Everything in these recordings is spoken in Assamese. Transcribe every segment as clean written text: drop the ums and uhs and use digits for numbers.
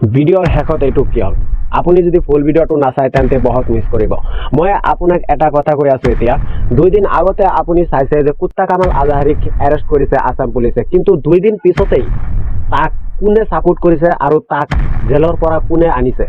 ভিডিঅ'ৰ শেষত এইটো কি হ'ল আপুনি যদি ফুল ভিডিঅ'টো নাচায় তেন্তে বহুত মিছ কৰিব মই আপোনাক এটা কথা কৈ আছো এতিয়া 2 দিন আগতে আপুনি চাইছে যে মুস্তাফা কামাল আজহাৰিক এৰেষ্ট কৰিছে আসাম পুলিচে কিন্তু 2 দিন পিছতেই তাক কোনে সাপোৰ্ট কৰিছে আৰু তাক জেলৰ পৰা কোনে আনিছে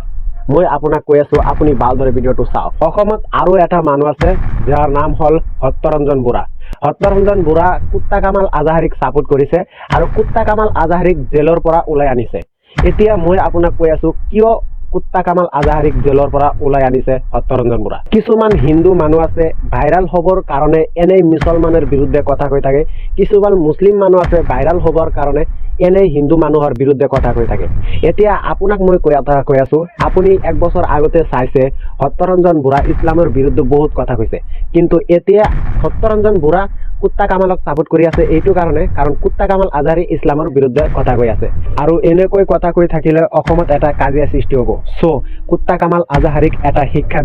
মই আপোনাক কৈ আছো আপুনি ভালদৰে ভিডিঅ'টো চাওক অসমত আৰু এটা মানুহ আছে যাৰ নাম হ'ল সত্যৰঞ্জন বুঢ়া সত্যৰঞ্জন বুঢ়া মুস্তাফা কামাল আজহাৰিক সাপোৰ্ট কৰিছে আৰু মুস্তাফা কামাল আজহাৰিক জেলৰ পৰা ওলাই আনিছে এতিয়া মই আপোনাক কৈ আছো কিয় মুস্তাফা কামাল আজহাৰিক জেলৰ পৰা ওলাই আনিছে সত্যৰঞ্জন বুঢ়া কিছুমান হিন্দু মানুহ আছে ভাইৰাল হবৰ কাৰণে এনেই মুছলমানৰ বিৰুদ্ধে কথা কৈ থাকে কিছুমান মুছলিম মানুহ আছে ভাইৰাল হবৰ কাৰণে এনেই হিন্দু মানুহৰ বিৰুদ্ধে কথা কৈ থাকে এতিয়া আপোনাক মই কৈ আছো আপুনি এক বছৰ আগতে চাইছে সত্যৰঞ্জন বুঢ়া ইছলামৰ বিৰুদ্ধে বহুত কথা কৈছে কিন্তু এতিয়া সত্যৰঞ্জন বুঢ়া মুস্তাফা কামালক সাপোৰ্ট কৰি আছে এইটো কাৰণে কাৰণ মুস্তাফা কামাল আজহাৰি ইছলামৰ বিৰুদ্ধে কথা কৈ আছে আৰু এনেকৈ কথা কৈ থাকিলে অসমত এটা কাজিয়া সৃষ্টি হ'ব সো মুস্তাফা কামাল আজহাৰিক এটা শিক্ষা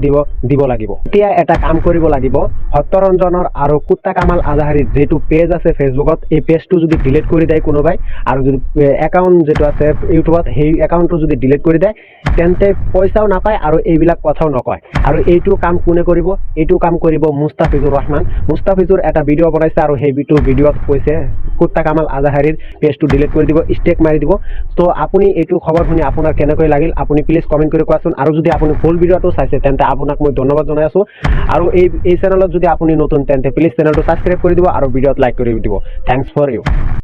দিব লাগিব এতিয়া এটা কাম কৰিব লাগিব সত্যৰঞ্জনৰ আৰু মুস্তাফা কামাল আজহাৰিৰ যেটো পেজ আছে ফেসবুকত এই পেজটো যদি ডিলিট কৰি দেয় কোনোবাই আৰু যদি একাউন্ট যেটো আছে ইউটিউবত সেই একাউন্টটো যদি ডিলিট কৰি দেয় তেন্তে পইচাও নাপায় আৰু এইবিলাক কথাও নকয় আৰু এইটো কাম কোনে কৰিব এইটো কাম কৰিব মুস্তাফিজুৰ ৰহমান মুস্তাফিজুৰ এটা ভিডিঅ' বনাইছে আৰু সেই ভিডিঅ'ত কৈছে মুস্তাফা কামাল আজহাৰিৰ পেজটো ডিলিট কৰি দিব স্টেক মাৰি দিব তো আপুনি এইটো খবৰ শুনি আপোনাৰ কেনেকৈ লাগিল আপুনি প্লিজ কমেন্ট কৰি কোৱাচোন আৰু যদি আপুনি ফুল ভিডিঅ'টো চাইছে তেন্তে আপোনাক মই ধন্যবাদ জনাই আছো আৰু এই চেনেলত যদি আপুনি নতুন তেন্তে প্লিজ চেনেলটো সাবস্ক্ৰাইব কৰি দিব আৰু ভিডিঅ'ত লাইক কৰি দিব থ্যাঙ্কস ফৰ ইউ